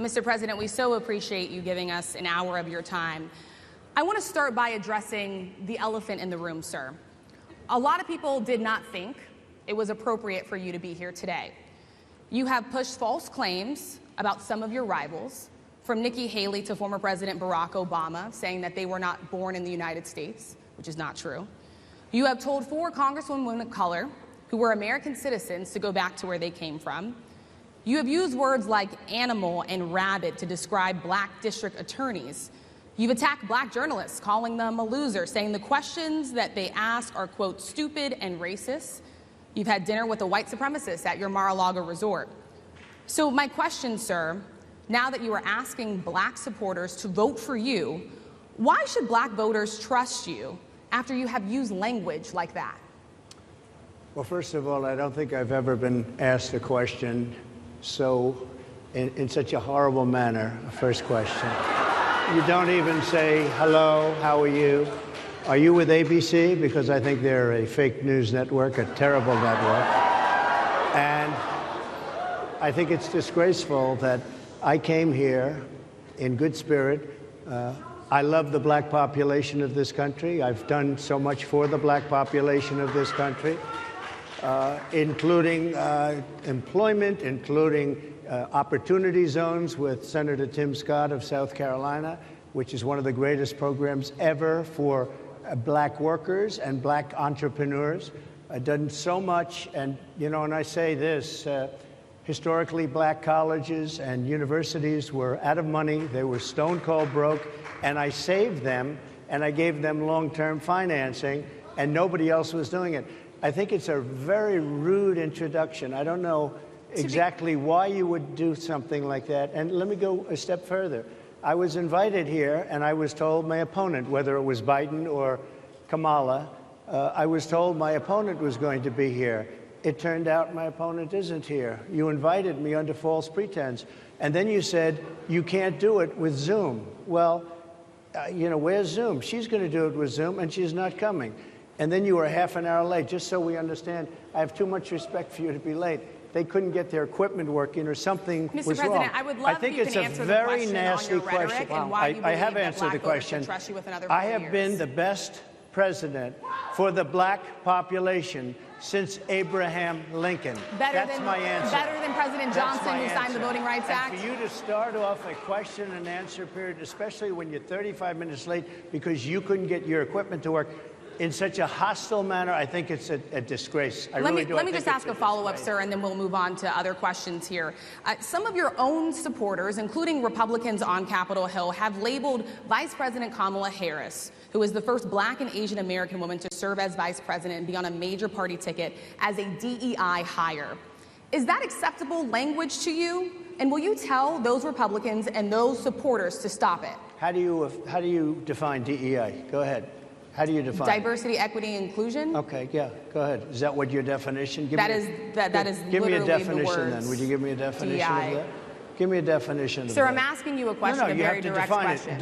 Mr. President, we so appreciate you giving us an hour of your time. I want to start by addressing the elephant in the room, sir. A lot of people did not think it was appropriate for you to be here today. You have pushed false claims about some of your rivals, from Nikki Haley to former President Barack Obama, saying that they were not born in the United States, which is not true. You have told 4 congresswomen of color who were American citizens to go back to where they came from. You have used words like animal and rabid to describe black district attorneys. You've attacked black journalists, calling them a loser, saying the questions that they ask are, quote, stupid and racist. You've had dinner with a white supremacist at your Mar-a-Lago resort. So my question, sir, now that you are asking black supporters to vote for you, why should black voters trust you after you have used language like that? Well, first of all, I don't think I've ever been asked a question in such a horrible manner. First question. You don't even say, hello, how are you? Are you with ABC? Because I think they're a fake news network, a terrible network. And I think it's disgraceful that I came here in good spirit. I love the black population of this country. I've done so much for the black population of this country, including employment, including opportunity zones with Senator Tim Scott of South Carolina, which is one of the greatest programs ever for black workers and black entrepreneurs. I've done so much, and and I say this, historically black colleges and universities were out of money, they were stone cold broke, and I saved them, and I gave them long-term financing, and nobody else was doing it. I think it's a very rude introduction. I don't know exactly why you would do something like that. And let me go a step further. I was invited here, and I was told my opponent, whether it was Biden or Kamala, I was told my opponent was going to be here. It turned out my opponent isn't here. You invited me under false pretense. And then you said, you can't do it with Zoom. Well, where's Zoom? She's going to do it with Zoom, and she's not coming. And then you were half an hour late. Just so we understand, I have too much respect for you to be late. They couldn't get their equipment working, or something was wrong. Mr. President, I would love if you can answer the question on your rhetoric and why you believe that black voters should trust you with another 4 years. I have been the best president for the black population since Abraham Lincoln. That's my answer. Better than President Johnson, who signed the Voting Rights Act? And for you to start off a question and answer period, especially when you're 35 minutes late because you couldn't get your equipment to work, in such a hostile manner, I think it's a disgrace. Let me just ask a follow-up, sir, and then we'll move on to other questions here. Some of your own supporters, including Republicans on Capitol Hill, have labeled Vice President Kamala Harris, who is the first black and Asian American woman to serve as vice president and be on a major party ticket, as a DEI hire. Is that acceptable language to you? And will you tell those Republicans and those supporters to stop it? How do you define DEI? Go ahead. How do you define diversity, equity, inclusion? Okay, yeah, go ahead. Is that what your definition? Give me a definition then. Would you give me a definition of that? Give me a definition of that. Sir, I'm asking you a question, a very direct question.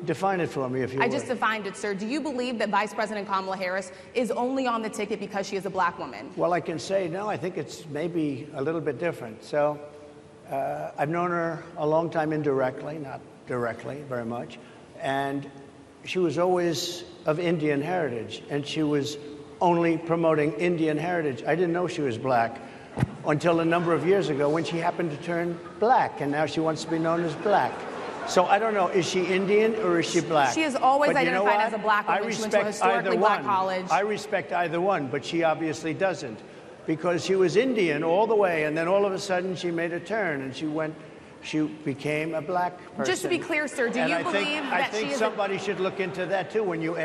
Define it for me, if you would. I just defined it, sir. Do you believe that Vice President Kamala Harris is only on the ticket because she is a black woman? Well, I can say, no, I think it's maybe a little bit different. So I've known her a long time indirectly, not directly very much. And she was always of Indian heritage, and she was only promoting Indian heritage. I didn't know she was black until a number of years ago when she happened to turn black, and now she wants to be known as black. So I don't know, is she Indian or is she black? She has always identified as a black woman. She went to a historically black college. I respect either one, but she obviously doesn't, because she was Indian all the way, and then all of a sudden she made a turn, and she became a black person. Just to be clear, sir, do you believe that she is... I think somebody should look into that, too, when you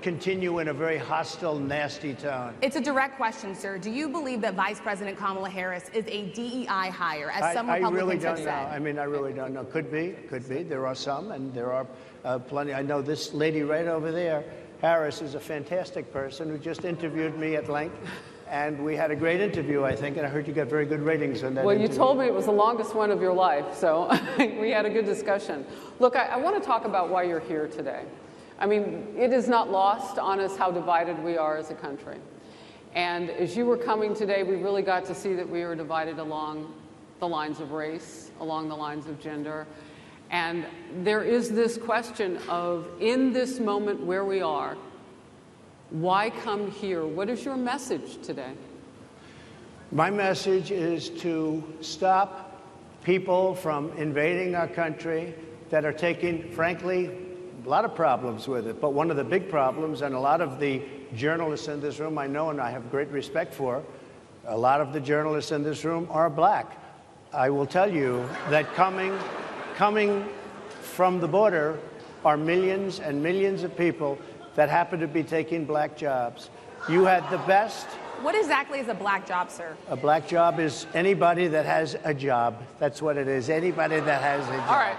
continue in a very hostile, nasty tone. It's a direct question, sir. Do you believe that Vice President Kamala Harris is a DEI hire, as some Republicans have said? I really don't know. I mean, I really don't know. Could be. There are some, and there are plenty. I know this lady right over there, Harris, is a fantastic person who just interviewed me at length. And we had a great interview, I think, and I heard you got very good ratings on that interview. You told me it was the longest one of your life, so we had a good discussion. Look, I want to talk about why you're here today. I mean, it is not lost on us how divided we are as a country. And as you were coming today, we really got to see that we were divided along the lines of race, along the lines of gender. And there is this question of, in this moment where we are, why come here? What is your message today? My message is to stop people from invading our country that are taking, frankly, a lot of problems with it. But one of the big problems, and a lot of the journalists in this room I know and I have great respect for, a lot of the journalists in this room are black. I will tell you that coming from the border are millions and millions of people that happen to be taking black jobs. You had the best. What exactly is a black job, sir? A black job is anybody that has a job. That's what it is. Anybody that has a job. All right.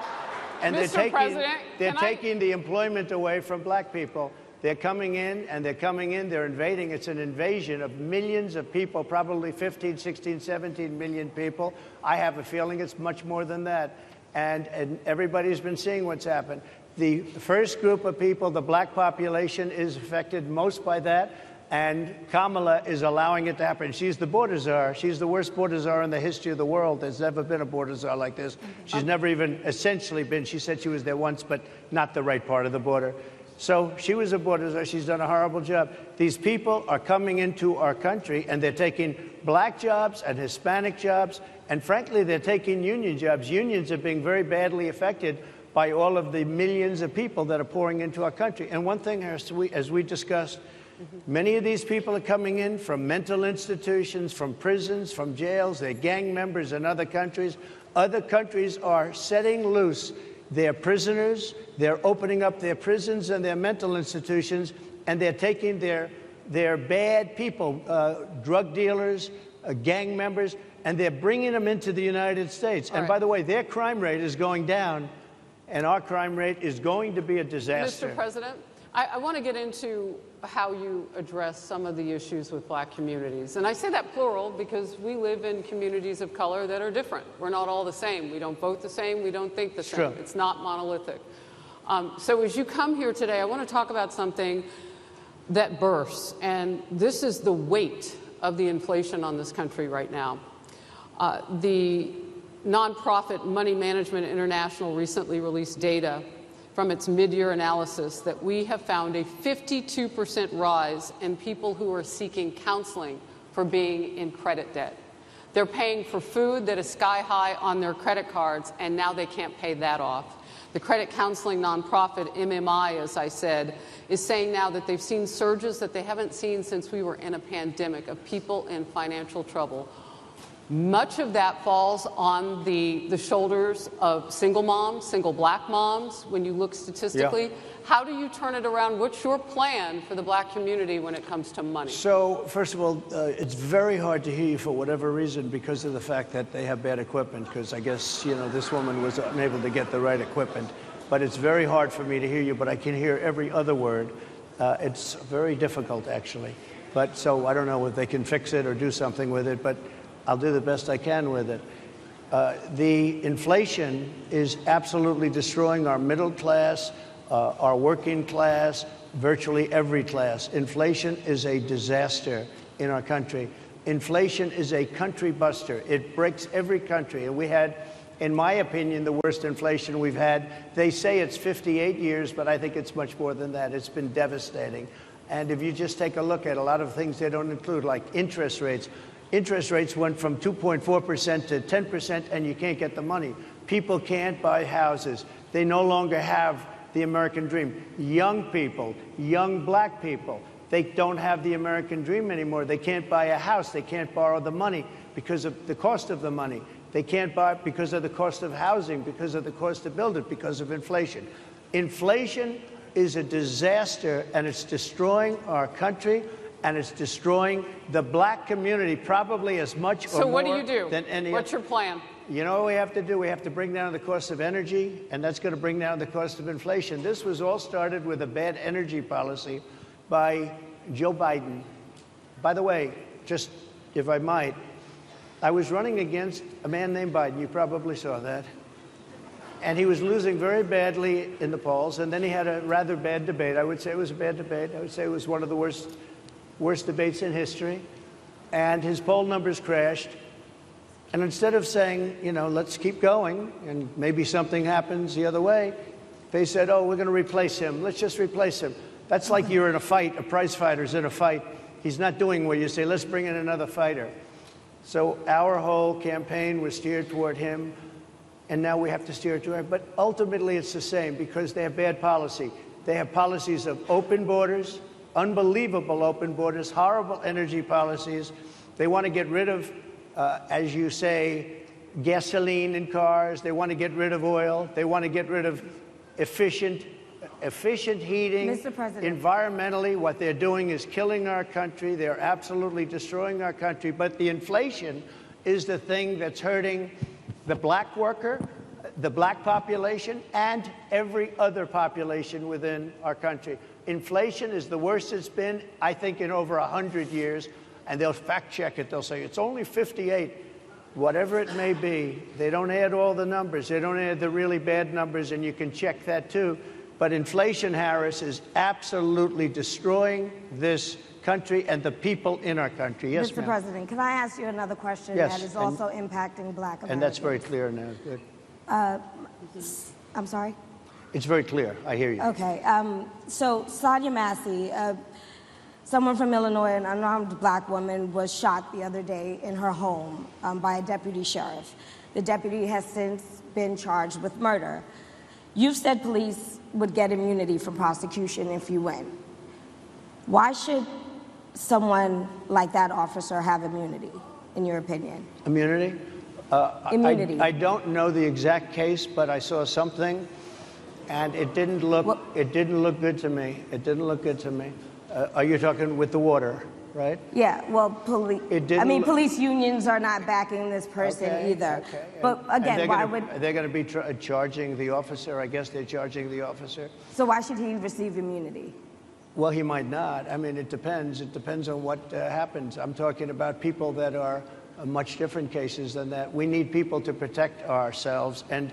And Mr. President, they're taking the employment away from black people. They're coming in, they're invading. It's an invasion of millions of people, probably 15, 16, 17 million people. I have a feeling it's much more than that. And everybody's been seeing what's happened. The first group of people, the black population, is affected most by that. And Kamala is allowing it to happen. She's the border czar. She's the worst border czar in the history of the world. There's never been a border czar like this. She's never even essentially been. She said she was there once, but not the right part of the border. So she was a border czar. She's done a horrible job. These people are coming into our country, and they're taking black jobs and Hispanic jobs, and frankly, they're taking union jobs. Unions are being very badly affected by all of the millions of people that are pouring into our country. And one thing, as we discussed, many of these people are coming in from mental institutions, from prisons, from jails. They're gang members in other countries. Other countries are setting loose their prisoners. They're opening up their prisons and their mental institutions, and they're taking their bad people, drug dealers, gang members, and they're bringing them into the United States. And by the way, their crime rate is going down, and our crime rate is going to be a disaster. Mr. President, I want to get into how you address some of the issues with black communities. And I say that plural because we live in communities of color that are different. We're not all the same. We don't vote the same. We don't think the same. True. It's not monolithic. So as you come here today, I want to talk about something that bursts. And this is the weight of the inflation on this country right now. The nonprofit Money Management International recently released data from its mid-year analysis that we have found a 52% rise in people who are seeking counseling for being in credit debt. They're paying for food that is sky high on their credit cards, and now they can't pay that off. The credit counseling nonprofit MMI, as I said, is saying now that they've seen surges that they haven't seen since we were in a pandemic of people in financial trouble. Much of that falls on the shoulders of single moms, single black moms, when you look statistically. Yeah. How do you turn it around? What's your plan for the black community when it comes to money? So, first of all, it's very hard to hear you for whatever reason because of the fact that they have bad equipment, because I guess, you know, this woman was unable to get the right equipment. But it's very hard for me to hear you, but I can hear every other word. It's very difficult, actually. But so I don't know if they can fix it or do something with it, but I'll do the best I can with it. The inflation is absolutely destroying our middle class, our working class, virtually every class. Inflation is a disaster in our country. Inflation is a country buster. It breaks every country. And we had, in my opinion, the worst inflation we've had. They say it's 58 years, but I think it's much more than that. It's been devastating. And if you just take a look at a lot of things they don't include, like interest rates. Interest rates went from 2.4% to 10%, and you can't get the money. People can't buy houses. They no longer have the American dream. Young people, young black people, they don't have the American dream anymore. They can't buy a house. They can't borrow the money because of the cost of the money. They can't buy it because of the cost of housing, because of the cost to build it, because of inflation. Inflation is a disaster, and it's destroying our country. And it's destroying the black community probably as much or more than any. What's your plan? You know what we have to do? We have to bring down the cost of energy, and that's going to bring down the cost of inflation. This was all started with a bad energy policy by Joe Biden. By the way, just if I might, I was running against a man named Biden. You probably saw that. And he was losing very badly in the polls, and then he had a rather bad debate. I would say it was a bad debate. I would say it was one of the worst debates in history, and his poll numbers crashed. And instead of saying, you know, let's keep going and maybe something happens the other way, they said, oh, we're going to replace him. Let's just replace him. That's like you're in a fight, a prize fighter's in a fight. He's not doing what you say, let's bring in another fighter. So our whole campaign was steered toward him, and now we have to steer toward him. But ultimately it's the same because they have bad policy. They have policies of open borders, unbelievable open borders, horrible energy policies. They want to get rid of, as you say, gasoline in cars. They want to get rid of oil. They want to get rid of efficient heating. Mr. President. Environmentally, what they're doing is killing our country. They're absolutely destroying our country. But the inflation is the thing that's hurting the black worker, the black population, and every other population within our country. Inflation is the worst it's been, I think, in over 100 years. And they'll fact check it. They'll say it's only 58. Whatever it may be, they don't add all the numbers. They don't add the really bad numbers, and you can check that too. But inflation, Harris, is absolutely destroying this country and the people in our country. Yes, Mr. ma'am. President, can I ask you another question Yes, that is also impacting black Americans? And that's very clear now. Good. I'm sorry? It's very clear. I hear you. Okay. So Sonia Massey, someone from Illinois, an unarmed black woman, was shot the other day in her home by a deputy sheriff. The deputy has since been charged with murder. You've said police would get immunity from prosecution if you win. Why should someone like that officer have immunity, in your opinion? Immunity? Immunity. I don't know the exact case, but I saw something, and it didn't look good to me. It didn't look good to me. Are you talking with the water, right? Yeah, well, police unions are not backing this person either. Okay. But again, why would... Are they going to be charging the officer? I guess they're charging the officer. So why should he receive immunity? Well, he might not. I mean, it depends. It depends on what happens. I'm talking about people that are much different cases than that. We need people to protect ourselves. And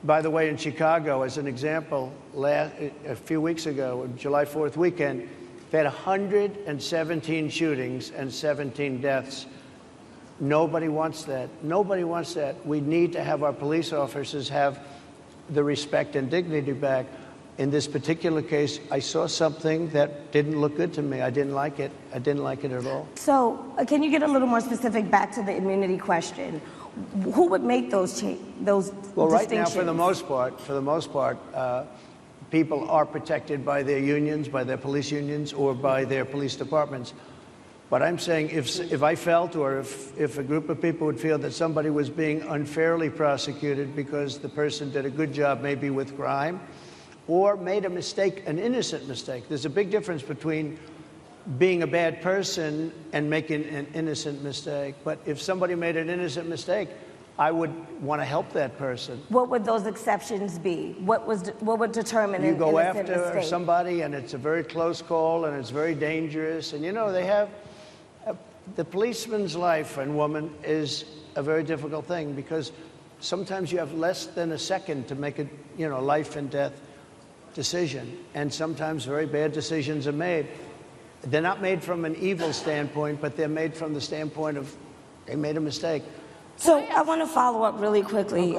by the way, in Chicago, as an example, a few weeks ago, July 4th weekend, they had 117 shootings and 17 deaths. Nobody wants that. Nobody wants that. We need to have our police officers have the respect and dignity back. In this particular case, I saw something that didn't look good to me. I didn't like it. I didn't like it at all. So can you get a little more specific back to the immunity question? Who would make those Well, right now, for the most part, people are protected by their unions, by their police unions, or by their police departments. But I'm saying if I felt, or if a group of people would feel that somebody was being unfairly prosecuted because the person did a good job maybe with crime, or made a mistake, an innocent mistake. There's a big difference between being a bad person and making an innocent mistake. But if somebody made an innocent mistake, I would want to help that person. What would those exceptions be? What would determine an innocent mistake? You go after somebody and it's a very close call and it's very dangerous. And you know, they have, the policeman's life and woman is a very difficult thing because sometimes you have less than a second to make a, you know, life and death decision. And sometimes very bad decisions are made. They're not made from an evil standpoint, but they're made from the standpoint of they made a mistake. So I want to follow up really quickly.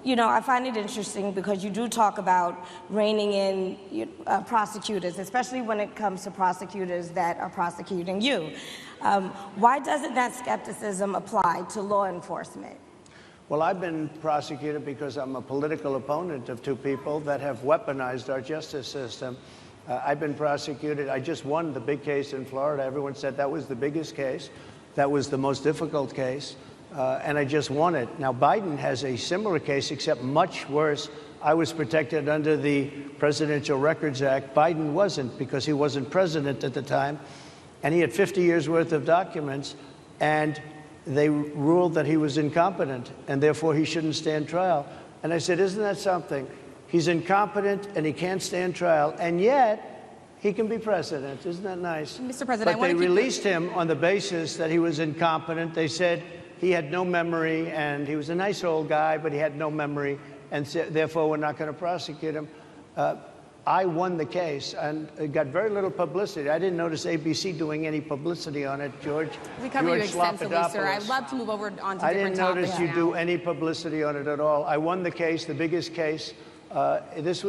You know, I find it interesting because you do talk about reining in prosecutors, especially when it comes to prosecutors that are prosecuting you. Why doesn't that skepticism apply to law enforcement? Well, I've been prosecuted because I'm a political opponent of two people that have weaponized our justice system. I've been prosecuted. I just won the big case in Florida. Everyone said that was the biggest case. That was the most difficult case. And I just won it. Now, Biden has a similar case, except much worse. I was protected under the Presidential Records Act. Biden wasn't, because he wasn't president at the time. And he had 50 years worth of documents. And they ruled that he was incompetent, and therefore he shouldn't stand trial. And I said, isn't that something? He's incompetent, and he can't stand trial, and yet he can be president. Isn't that nice? Mr. President, but they released him on the basis that he was incompetent. They said he had no memory, and he was a nice old guy, but he had no memory, and therefore we're not going to prosecute him. I won the case, and it got very little publicity. I didn't notice ABC doing any publicity on it, George. We cover you George extensively, sir. I'd Slappadopoulos. love to move over on to I different didn't topics notice you now. do any publicity on it at all. I won the case, the biggest case. This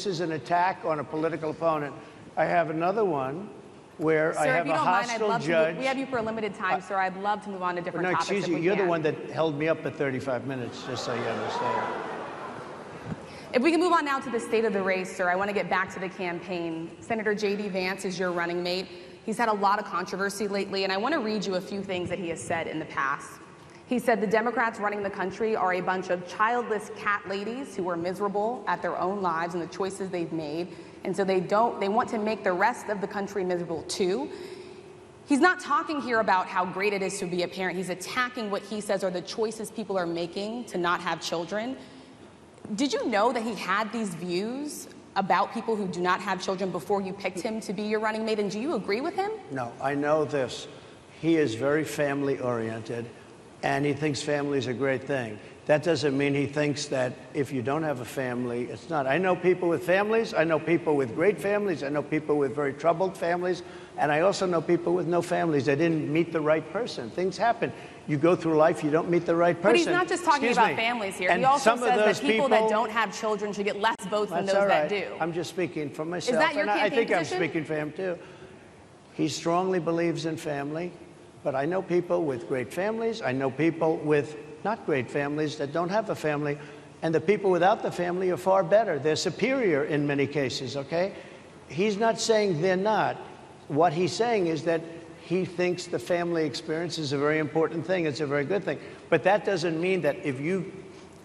is an attack on a political opponent. I have another one where Sir, I have if you a don't mind, I'd hostile love judge. to. We have you for a limited time, sir. I'd love to move on to different No, topics. excuse if you. we You're the can. one that held me up at 35 minutes, just so you understand. If we can move on now to the state of the race, sir, I want to get back to the campaign. Senator JD Vance is your running mate. He's had a lot of controversy lately, and I want to read you a few things that he has said in the past. He said the Democrats running the country are a bunch of childless cat ladies who are miserable at their own lives and the choices they've made, and so they want to make the rest of the country miserable too. He's not talking here about how great it is to be a parent. He's attacking what he says are the choices people are making to not have children. Did you know that he had these views about people who do not have children before you picked him to be your running mate, and do you agree with him? No, I know this. He is very family-oriented, and he thinks family is a great thing. That doesn't mean he thinks that if you don't have a family, it's not. I know people with families. I know people with great families. I know people with very troubled families. And I also know people with no families. They didn't meet the right person. Things happen. You go through life, you don't meet the right person. But he's not just talking about families here. And he also some of says that those people that don't have children should get less votes than those that do. I'm just speaking for myself. Is that your and I campaign think position? I'm speaking for him, too. He strongly believes in family. But I know people with great families. I know people with not great families that don't have a family. And the people without the family are far better. They're superior in many cases, okay? He's not saying they're not. What he's saying is that he thinks the family experience is a very important thing. It's a very good thing. But that doesn't mean that if you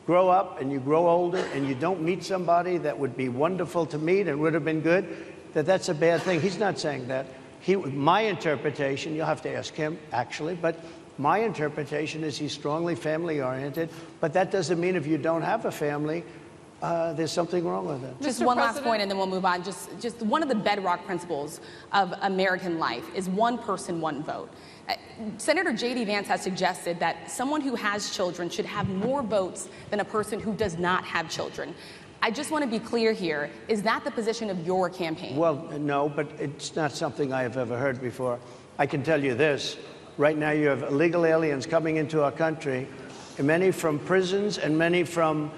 grow up and you grow older and you don't meet somebody that would be wonderful to meet and would have been good, that that's a bad thing. He's not saying that. My interpretation, you'll have to ask him, actually, but my interpretation is he's strongly family-oriented, but that doesn't mean if you don't have a family, there's something wrong with it. Just Mr. one last President? point, and then we'll move on. Just one of the bedrock principles of American life is one person, one vote. Senator JD Vance has suggested that someone who has children should have more votes than a person who does not have children. I just want to be clear here. Is that the position of your campaign? Well, no, but it's not something I have ever heard before. I can tell you this. Right now you have illegal aliens coming into our country, many from prisons and many from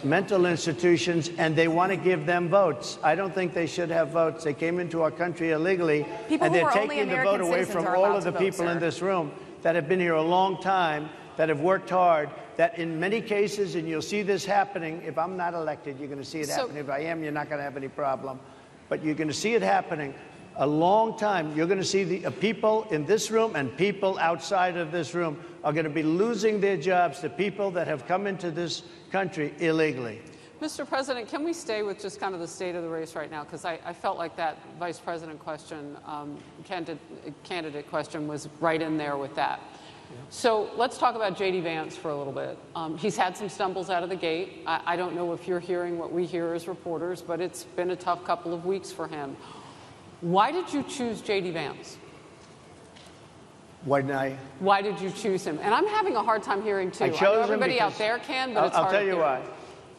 mental institutions, and they want to give them votes. I don't think they should have votes. They came into our country illegally, People and who they're are only taking the American vote away citizens from are all allowed of the to vote, people sir. in this room that have been here a long time, that have worked hard, that in many cases, and you'll see this happening, if I'm not elected, you're going to see it happening. If I am, you're not going to have any problem. But you're going to see it happening a long time. You're going to see the people in this room and people outside of this room are going to be losing their jobs to people that have come into this country illegally. Mr. President, can we stay with just kind of the state of the race right now? Because I felt like that vice president question, candidate question was right in there with that. Yeah. So let's talk about JD Vance for a little bit. He's had some stumbles out of the gate. I don't know if you're hearing what we hear as reporters, but it's been a tough couple of weeks for him. Why did you choose JD Vance? Why did you choose him? And I'm having a hard time hearing, too. I know everybody out there can, but it's hard to hear. I'll tell you why.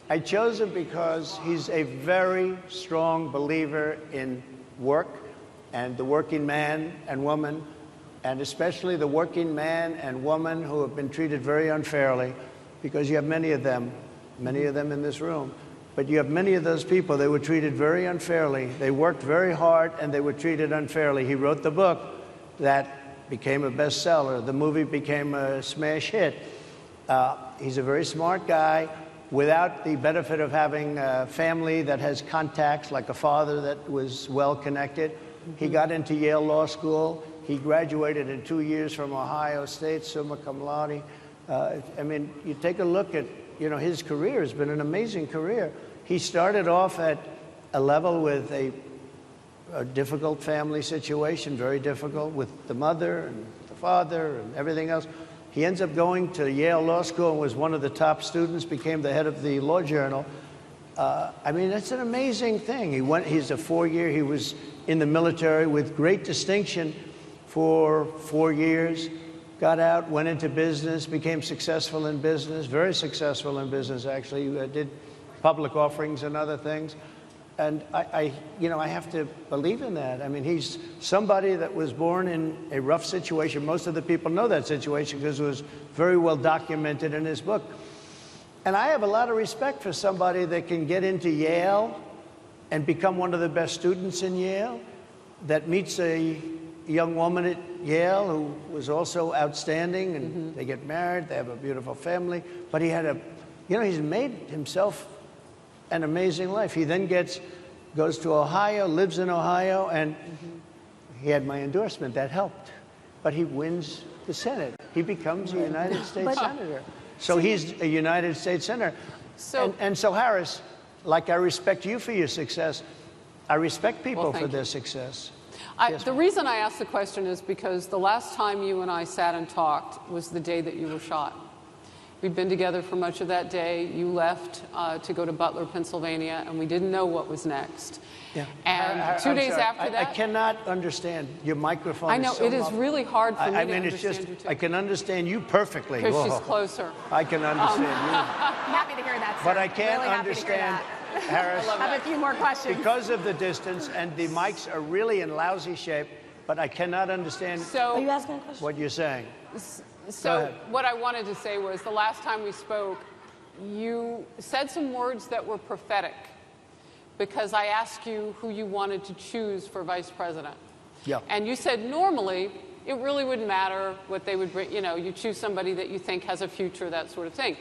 I chose him because he's a very strong believer in work and the working man and woman, and especially the working man and woman who have been treated very unfairly, because you have many of them in this room. But you have many of those people, they were treated very unfairly. They worked very hard and they were treated unfairly. He wrote the book that became a bestseller. The movie became a smash hit. He's a very smart guy without the benefit of having a family that has contacts, like a father that was well-connected. He got into Yale Law School. He graduated in 2 years from Ohio State, summa cum laude. I mean, you take a look at, his career has been an amazing career. He started off at a level with a difficult family situation, very difficult, with the mother and the father and everything else. He ends up going to Yale Law School and was one of the top students, became the head of the Law Journal. I mean, that's an amazing thing. He's a 4-year, he was in the military with great distinction for 4 years, got out, went into business, became successful in business, very successful in business, actually. Did public offerings and other things. And I have to believe in that. I mean, he's somebody that was born in a rough situation. Most of the people know that situation because it was very well documented in his book. And I have a lot of respect for somebody that can get into Yale and become one of the best students in Yale, that meets a young woman at Yale who was also outstanding, and they get married, they have a beautiful family. But he had he's made himself an amazing life. He then goes to Ohio, lives in Ohio, and he had my endorsement. That helped. But he wins the Senate. He becomes a United States Senator. So he's a United States Senator. So Harris, like I respect you for your success, I respect people for their success. The reason I asked the question is because the last time you and I sat and talked was the day that you were shot. We'd been together for much of that day. You left to go to Butler, Pennsylvania, and we didn't know what was next. Yeah. And 2 days after that... I cannot understand. Your microphone I know, is so it is really hard for me to understand you too. I can understand you perfectly. Because she's closer. I can understand you. I'm happy to hear that, sir. But I can't really understand, Harris. I have a few more questions. Because of the distance, and the mics are really in lousy shape, but I cannot understand Are you asking a question? what you're saying. So what I wanted to say was the last time we spoke, you said some words that were prophetic because I asked you who you wanted to choose for vice president. Yeah. And you said normally it really wouldn't matter what they would bring, you choose somebody that you think has a future, that sort of thing.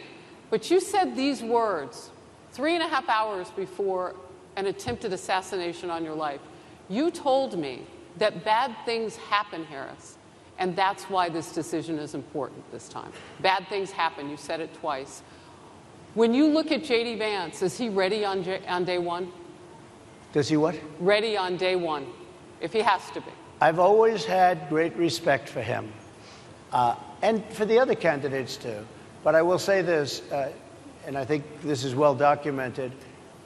But you said these words 3.5 hours before an attempted assassination on your life. You told me that bad things happen, Harris. And that's why this decision is important this time. Bad things happen. You said it twice. When you look at JD Vance, is he ready on day one? Does he what? Ready on day one, if he has to be. I've always had great respect for him, and for the other candidates too. But I will say this, and I think this is well documented.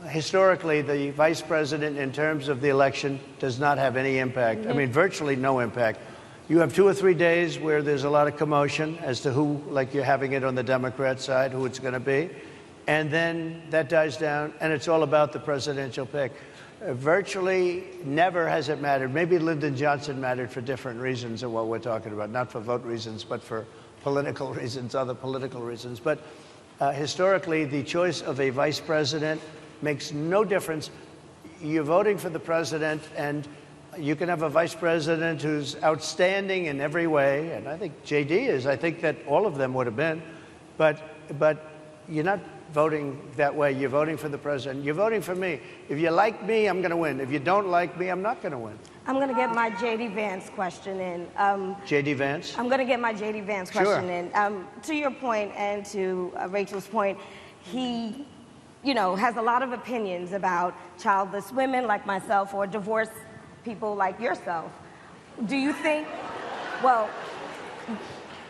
Historically, the vice president, in terms of the election, does not have any impact. I mean, virtually no impact. You have 2 or 3 days where there's a lot of commotion as to who, like you're having it on the Democrat side, who it's going to be. And then that dies down, and it's all about the presidential pick. Virtually never has it mattered. Maybe Lyndon Johnson mattered for different reasons of what we're talking about, not for vote reasons, but for political reasons, other political reasons. But historically, the choice of a vice president makes no difference. You're voting for the president, and you can have a vice president who's outstanding in every way, and I think JD is. I think that all of them would have been, but you're not voting that way. You're voting for the president. You're voting for me. If you like me, I'm going to win. If you don't like me, I'm not going to win. I'm going to get my JD Vance question in. JD Vance? I'm going to get my JD Vance question in. To your point and to Rachel's point, he, has a lot of opinions about childless women like myself or divorced people like yourself. Do you think, well,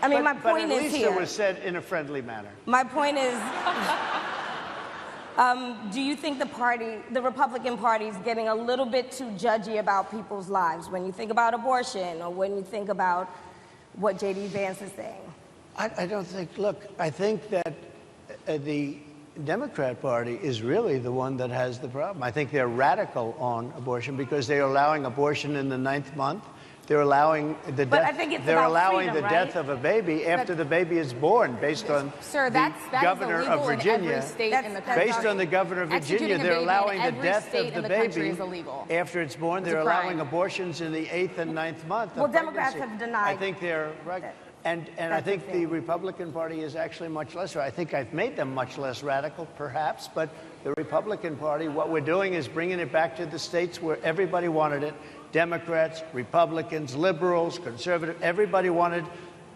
I mean, my point is here. But at least it was said in a friendly manner. My point is, do you think the Republican Party is getting a little bit too judgy about people's lives when you think about abortion or when you think about what JD Vance is saying? I don't think, look, I think that the Democrat Party is really the one that has the problem. I think they're radical on abortion because they're allowing abortion in the 9th month. They're allowing the death of a baby after the baby is born, based on the governor of Virginia. Based on the governor of Virginia, they're allowing the death of the baby after it's born. They're allowing abortions in the 8th and 9th month. Well, Democrats have denied. I think they're right. And I think the Republican Party is actually much less. I think I've made them much less radical, perhaps, but the Republican Party, what we're doing is bringing it back to the states where everybody wanted it. Democrats, Republicans, liberals, conservative, everybody wanted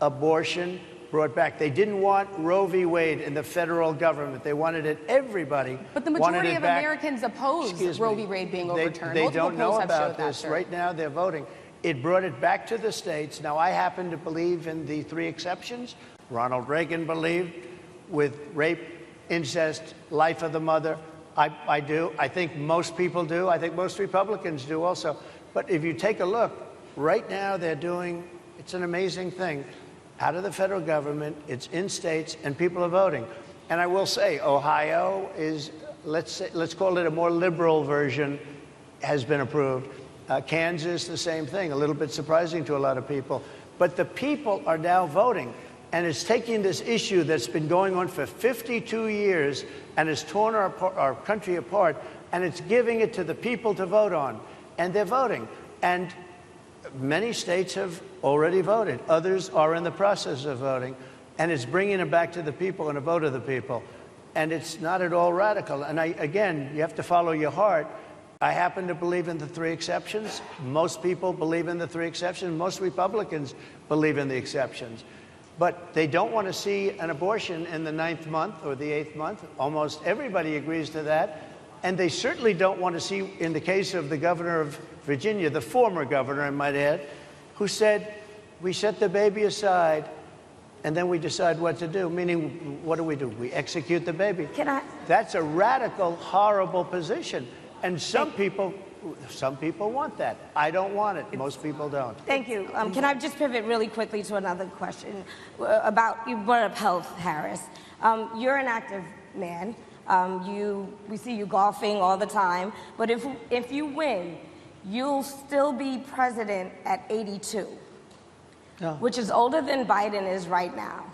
abortion brought back. They didn't want Roe v. Wade in the federal government. They wanted it, everybody wanted it back. But the majority of Americans oppose Roe v. Wade being overturned. They don't know about this. Right now, they're voting. It brought it back to the states. Now, I happen to believe in the 3 exceptions. Ronald Reagan believed with rape, incest, life of the mother. I do. I think most people do. I think most Republicans do also. But if you take a look, right now they're doing, it's an amazing thing, out of the federal government, it's in states, and people are voting. And I will say, Ohio is let's call it a more liberal version, has been approved. Kansas, the same thing, a little bit surprising to a lot of people. But the people are now voting, and it's taking this issue that's been going on for 52 years and has torn our country apart, and it's giving it to the people to vote on. And they're voting. And many states have already voted. Others are in the process of voting. And it's bringing it back to the people and a vote of the people. And it's not at all radical. And again, you have to follow your heart. I happen to believe in the 3 exceptions. Most people believe in the 3 exceptions. Most Republicans believe in the exceptions. But they don't want to see an abortion in the 9th month or the 8th month. Almost everybody agrees to that. And they certainly don't want to see, in the case of the governor of Virginia, the former governor, I might add, who said, we set the baby aside and then we decide what to do. Meaning, what do? We execute the baby. That's a radical, horrible position. And some people want that. I don't want it. Most people don't. Thank you. Can I just pivot really quickly to another question about, you brought up health, Harris. You're an active man. We see you golfing all the time. But if you win, you'll still be president at 82, which is older than Biden is right now.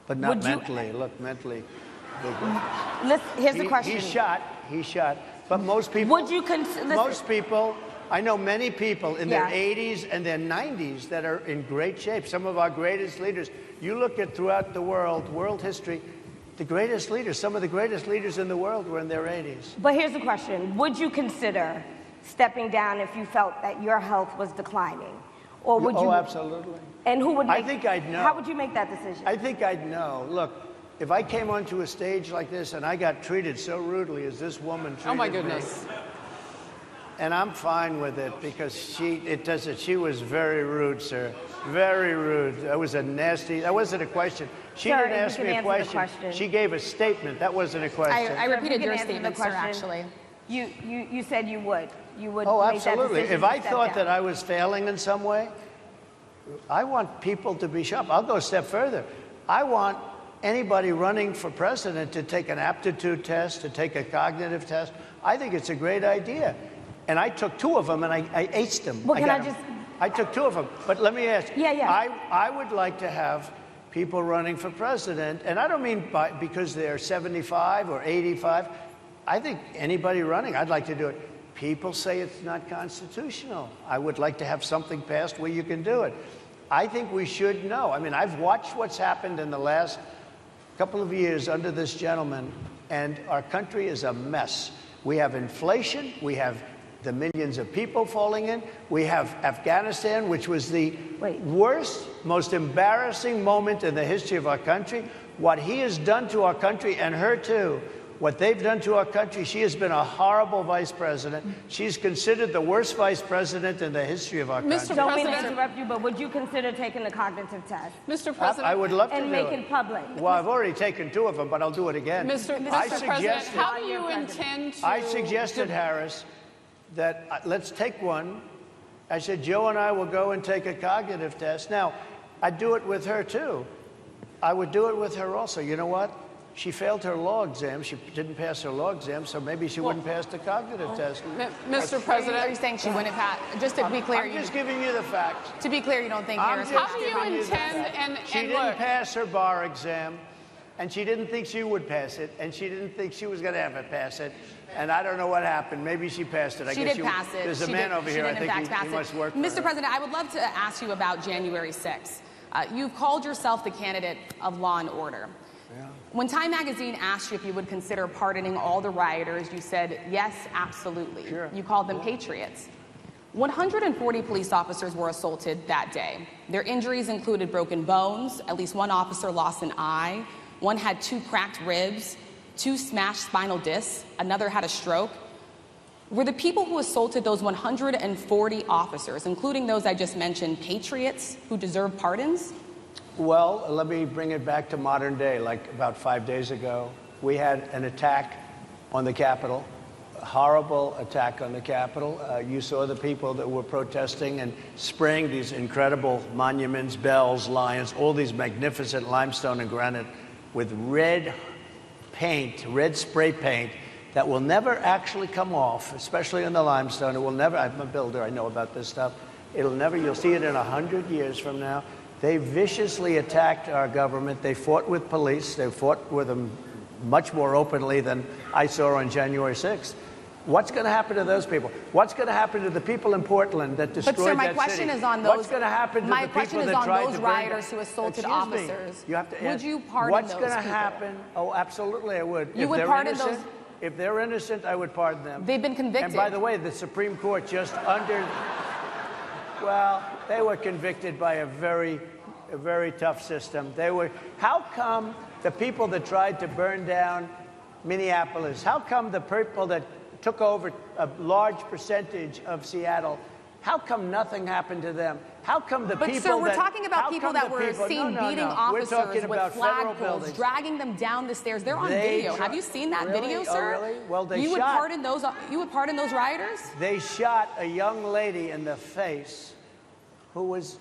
But not mentally. Look, mentally. Here's the question. He's shot. But most people, I know many people in their 80s and their 90s that are in great shape. Some of our greatest leaders. You look at throughout the world history, the greatest leaders, some of the greatest leaders in the world were in their 80s. But here's the question. Would you consider stepping down if you felt that your health was declining? Or would you? Oh, absolutely. And who would make, I think I'd know. How would you make that decision? I think I'd know. Look, if I came onto a stage like this and I got treated so rudely as this woman treated me. Oh, my goodness. And I'm fine with it because she was very rude, sir. Very rude. That wasn't a question. She didn't ask me a question. She gave a statement. That wasn't a question. I repeated your statement, sir, actually. You said you would. You would Oh, make that absolutely. decision If I to step thought down. that I was failing in some way, I want people to be sharp. I'll go a step further. I want anybody running for president to take an aptitude test, to take a cognitive test. I think it's a great idea. And I took 2 of them and I aced them. Well, I took 2 of them. But let me ask. Yeah. I would like to have people running for president, and I don't mean because they're 75 or 85. I think anybody running, I'd like to do it. People say it's not constitutional. I would like to have something passed where you can do it. I think we should know. I mean, I've watched what's happened in the last couple of years under this gentleman, and our country is a mess. We have inflation. We have the millions of people falling in. We have Afghanistan, which was the worst, most embarrassing moment in the history of our country. What he has done to our country, and her too, what they've done to our country, she has been a horrible vice president. She's considered the worst vice president in the history of our country. Don't mean to interrupt you, but would you consider taking the cognitive test? Mr. President. I would love to and do make it public. Well, I've already taken 2 of them, but I'll do it again. Mr. President, how do you intend to... I suggested, Harris, that let's take one. I said, Joe and I will go and take a cognitive test. Now, I'd do it with her, too. I would do it with her also. You know what? She failed her law exam. She didn't pass her law exam, so maybe she wouldn't pass the cognitive test. Mr. President, are you saying she wouldn't pass? Just to be clear, I'm just giving you the facts. To be clear, you don't think Harris? How do you intend? She didn't pass her bar exam, and she didn't think she would pass it, and she didn't think she was going to ever pass it. And I don't know what happened. Maybe she passed it. She did pass it. There's a man over here. I think he must work for her. Mr. President, I would love to ask you about January 6th. You've called yourself the candidate of law and order. Yeah. When Time Magazine asked you if you would consider pardoning all the rioters, you said, yes, absolutely. Sure. You called them patriots. 140 police officers were assaulted that day. Their injuries included broken bones, at least 1 officer lost an eye, 1 had 2 cracked ribs, 2 smashed spinal discs, another had a stroke. Were the people who assaulted those 140 officers, including those I just mentioned, patriots who deserve pardons? Well, let me bring it back to modern day. Like about 5 days ago, we had an attack on the Capitol, a horrible attack on the Capitol. You saw the people that were protesting and spraying these incredible monuments, bells, lions, all these magnificent limestone and granite with red paint, red spray paint, that will never actually come off, especially in the limestone. It will never, I'm a builder, I know about this stuff. It'll never, you'll see it in 100 years from now. They viciously attacked our government. They fought with police. They fought with them much more openly than I saw on January 6th. What's going to happen to those people? What's going to happen to the people in Portland that destroyed that city? But sir, my question is on those. What's going to happen to the people that tried to burn down? My question is on those rioters who assaulted officers. You have to would you pardon those people? What's going to happen? Oh, absolutely, I would. You would pardon those? If they're innocent, I would pardon them. They've been convicted. And by the way, the Supreme Court just well, they were convicted by a very tough system. How come the people that tried to burn down Minneapolis, how come the people that took over a large percentage of Seattle, how come nothing happened to them? How come the people sir, we're talking about people that were seen beating officers with flagpoles, dragging them down the stairs. They're on video. Have you seen that video, sir? Oh, really? Well, you would pardon those rioters? They shot a young lady in the face who was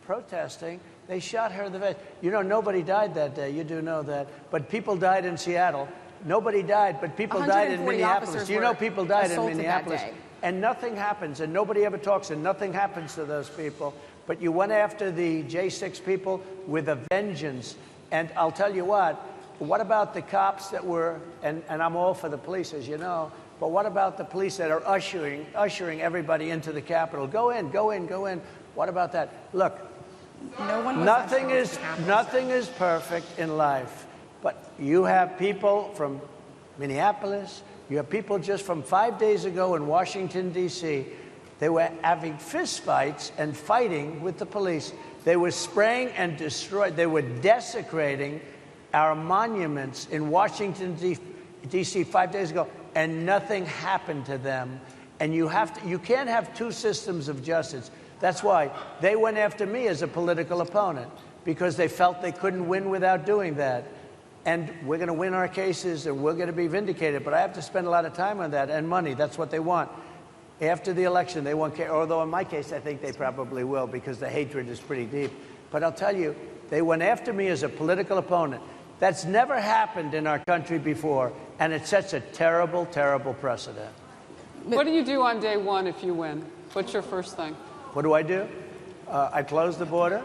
protesting. They shot her in the face. You know, nobody died that day. You do know that. But people died in Seattle. Nobody died, but people died in Minneapolis. You know people died in Minneapolis. And nothing happens, and nobody ever talks, and nothing happens to those people. But you went after the J6 people with a vengeance. And I'll tell you what about the cops that were, and I'm all for the police, as you know, but what about the police that are ushering everybody into the Capitol? Go in, go in, go in. What about that? Look, nothing is perfect in life. But you have people from Minneapolis, you have people just from 5 days ago in Washington, D.C. They were having fistfights and fighting with the police. They were spraying and destroying. They were desecrating our monuments in Washington, D.C. 5 days ago, and nothing happened to them. And you can't have two systems of justice. That's why they went after me as a political opponent, because they felt they couldn't win without doing that. And we're going to win our cases, and we're going to be vindicated. But I have to spend a lot of time on that, and money. That's what they want. After the election, they won't care. Although in my case, I think they probably will, because the hatred is pretty deep. But I'll tell you, they went after me as a political opponent. That's never happened in our country before, and it sets a terrible, terrible precedent. What do you do on day one if you win? What's your first thing? What do? I close the border.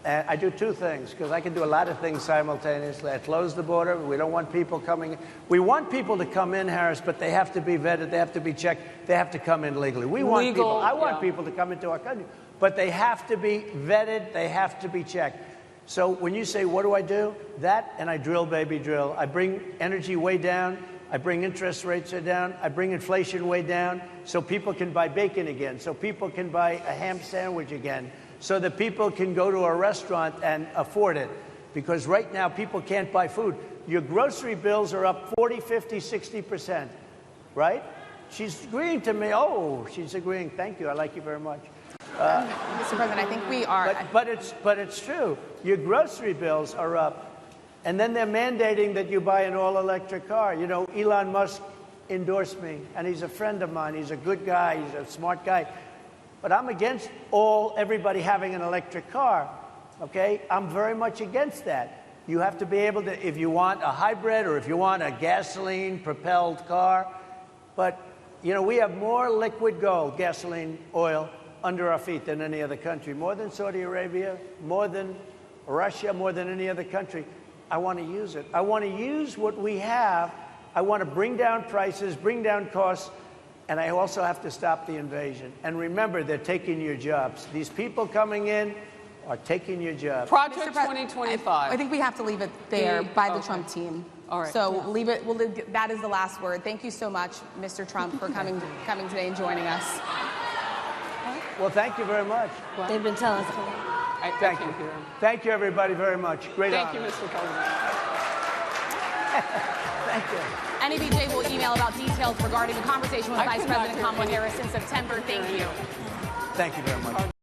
And I do two things, because I can do a lot of things simultaneously. I close the border. We don't want people coming in. We want people to come in, Harris, but they have to be vetted. They have to be checked. They have to come in legally. I want people to come into our country, but they have to be vetted. They have to be checked. So when you say, what do? That, and I drill, baby, drill. I bring energy way down. I bring interest rates down. I bring inflation way down so people can buy bacon again, so people can buy a ham sandwich again, so that people can go to a restaurant and afford it. Because right now, people can't buy food. Your grocery bills are up 40, 50, 60%, right? She's agreeing to me. Oh, she's agreeing. Thank you. I like you very much. Mr. President, I think we are. But it's true. Your grocery bills are up. And then they're mandating that you buy an all-electric car. You know, Elon Musk endorsed me, and he's a friend of mine. He's a good guy. He's a smart guy. But I'm against everybody having an electric car, okay? I'm very much against that. You have to be able to, if you want a hybrid or if you want a gasoline-propelled car. But, you know, we have more liquid gold, gasoline, oil, under our feet than any other country. More than Saudi Arabia, more than Russia, more than any other country. I want to use it. I want to use what we have. I want to bring down prices, bring down costs. And I also have to stop the invasion. And remember, they're taking your jobs. These people coming in are taking your jobs. Project 2025. I think we have to leave it there by the Trump team. All right. So leave it. That is the last word. Thank you so much, Mr. Trump, for coming today and joining us. Well, thank you very much. They've been telling us. Thank you. Thank you, everybody, very much. Great honor. Thank you, Mr. President. Thank you. NEBJ will email about details regarding the conversation with Vice President Kamala Harris in September. Thank you. Thank you very much.